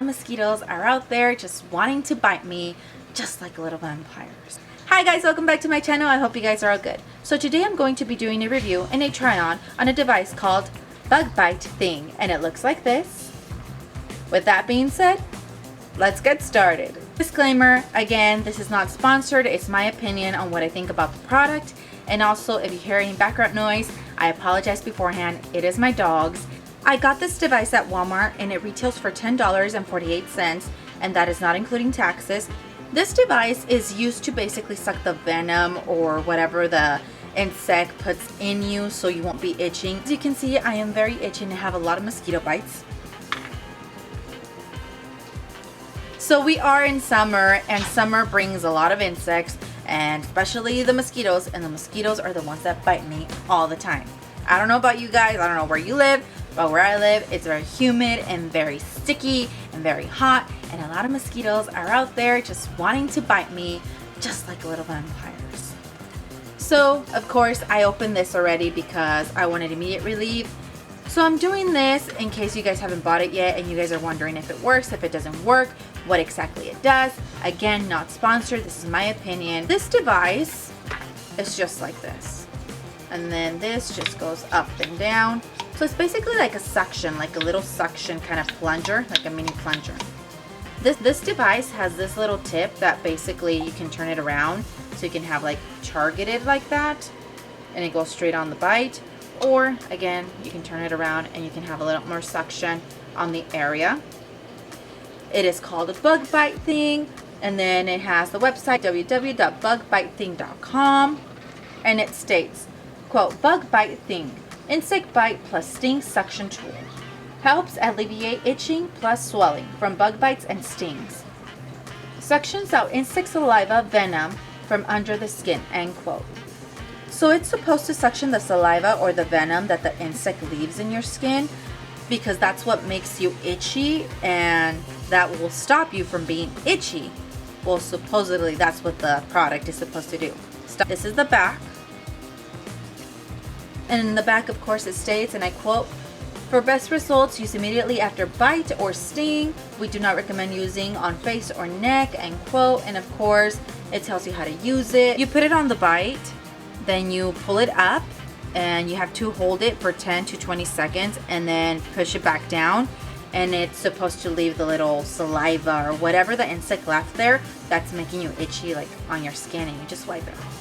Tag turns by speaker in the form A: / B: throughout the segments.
A: mosquitoes are out there just wanting to bite me, just like little vampires. Hi guys, welcome back to my channel. I hope you guys are all good. So today I'm going to be doing a review and a try-on on a device called Bug Bite Thing, and it looks like this. With that being said, let's get started. Disclaimer, again, this is not sponsored. It's my opinion on what I think about the product. And also, if you hear any background noise, I apologize beforehand. It is my dogs. I got this device at Walmart and it retails for $10.48, and that is not including taxes. This device is used to basically suck the venom or whatever the insect puts in you so you won't be itching. As you can see, I am very itchy and have a lot of mosquito bites. So we are in summer, and summer brings a lot of insects, and especially the mosquitoes, and the mosquitoes are the ones that bite me all the time. I don't know about you guys, I don't know where you live, but where I live, it's very humid and very sticky and very hot, and a lot of mosquitoes are out there just wanting to bite me, just like little vampires. So, of course, I opened this already because I wanted immediate relief. So I'm doing this in case you guys haven't bought it yet and you guys are wondering if it works, if it doesn't work, what exactly it does. Again, not sponsored, this is my opinion. This device is just like this. And then this just goes up and down. So it's basically like a suction, like a little suction kind of plunger, like a mini plunger. This device has this little tip that basically you can turn it around so you can have like targeted like that, and it goes straight on the bite. Or again, you can turn it around and you can have a little more suction on the area. It is called a Bug Bite Thing, and then it has the website www.bugbitething.com, and it states, quote, Bug Bite Thing, insect bite plus sting suction tool. Helps alleviate itching plus swelling from bug bites and stings. Suctions out insect saliva venom from under the skin, end quote. So it's supposed to suction the saliva or the venom that the insect leaves in your skin, because that's what makes you itchy, and that will stop you from being itchy. Well, supposedly that's what the product is supposed to do. This is the back. And in the back, of course, it states, and I quote, for best results, use immediately after bite or sting. We do not recommend using on face or neck, end quote. And of course, it tells you how to use it. You put it on the bite, then you pull it up, and you have to hold it for 10 to 20 seconds and then push it back down, and it's supposed to leave the little saliva or whatever the insect left there that's making you itchy, like on your skin, and you just wipe it off.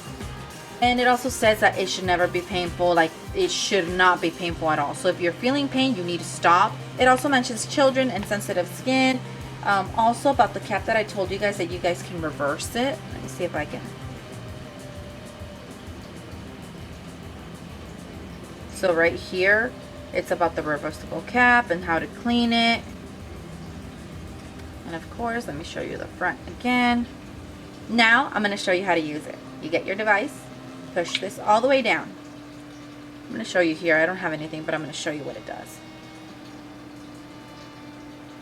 A: And it also says that it should never be painful, like it should not be painful at all. So if you're feeling pain, you need to stop. It also mentions children and sensitive skin. Also about the cap that I told you guys that you guys can reverse it. Let me see if I can. So right here, it's about the reversible cap and how to clean it. And of course, let me show you the front again. Now, I'm going to show you how to use it. You get your device, push this all the way down. I'm going to show you here. I don't have anything, but I'm going to show you what it does.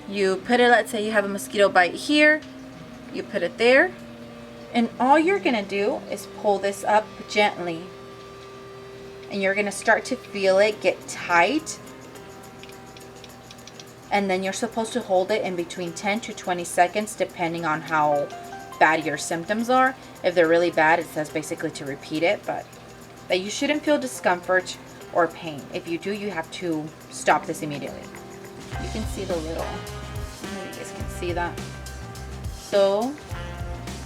A: You put it, let's say you have a mosquito bite here. You put it there. And all you're going to do is pull this up gently. And you're going to start to feel it get tight, and then you're supposed to hold it in between 10 to 20 seconds depending on how bad your symptoms are. If they're really bad, it says basically to repeat it, but that you shouldn't feel discomfort or pain. If you do, you have to stop this immediately. You can see the little, I don't know if you guys can see that. So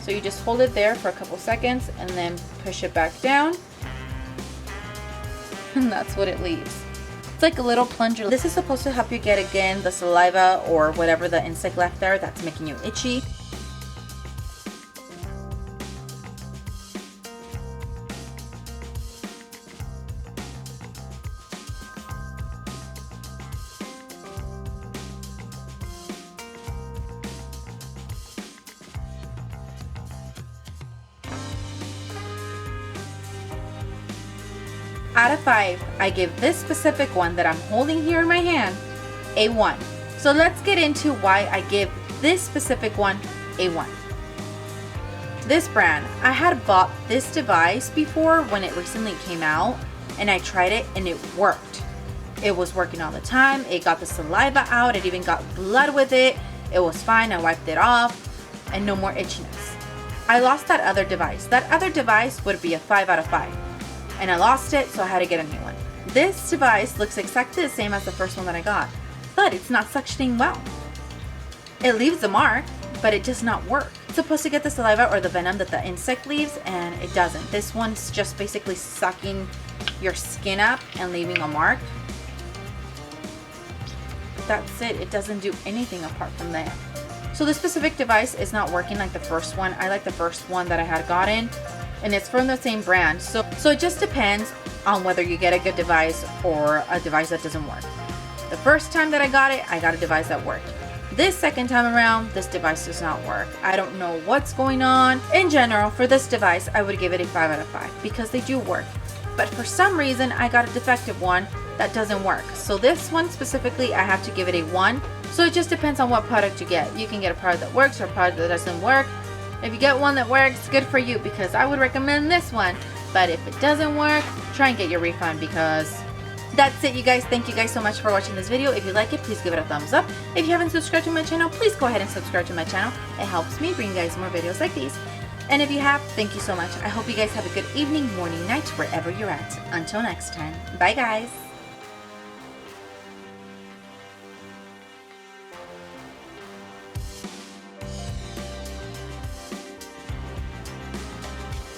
A: you just hold it there for a couple seconds and then push it back down. And that's what it leaves. It's like a little plunger. This is supposed to help you get, again, the saliva or whatever the insect left there that's making you itchy. Out of 5, I give this specific one that I'm holding here in my hand a 1. So let's get into why I give this specific one a 1. This brand, I had bought this device before when it recently came out, and I tried it and it worked. It was working all the time. It got the saliva out. It even got blood with it. It was fine. I wiped it off and no more itchiness. I lost that other device. That other device would be a 5 out of 5. And I lost it, so I had to get a new one. This device looks exactly the same as the first one that I got, but it's not suctioning well. It leaves a mark, but it does not work. It's supposed to get the saliva or the venom that the insect leaves, and it doesn't. This one's just basically sucking your skin up and leaving a mark. That's it. It doesn't do anything apart from that. So this specific device is not working like the first one. I like the first one that I had gotten, and it's from the same brand. So it just depends on whether you get a good device or a device that doesn't work. The first time that I got it, I got a device that worked. This second time around, this device does not work. I don't know what's going on. In general, for this device, I would give it a 5 out of 5 because they do work. But for some reason, I got a defective one that doesn't work. So this one specifically, I have to give it a 1. So it just depends on what product you get. You can get a product that works or a product that doesn't work. If you get one that works, good for you, because I would recommend this one. But if it doesn't work, try and get your refund, because that's it, you guys. Thank you guys so much for watching this video. If you like it, please give it a thumbs up. If you haven't subscribed to my channel, please go ahead and subscribe to my channel. It helps me bring you guys more videos like these. And if you have, thank you so much. I hope you guys have a good evening, morning, night, wherever you're at. Until next time. Bye, guys.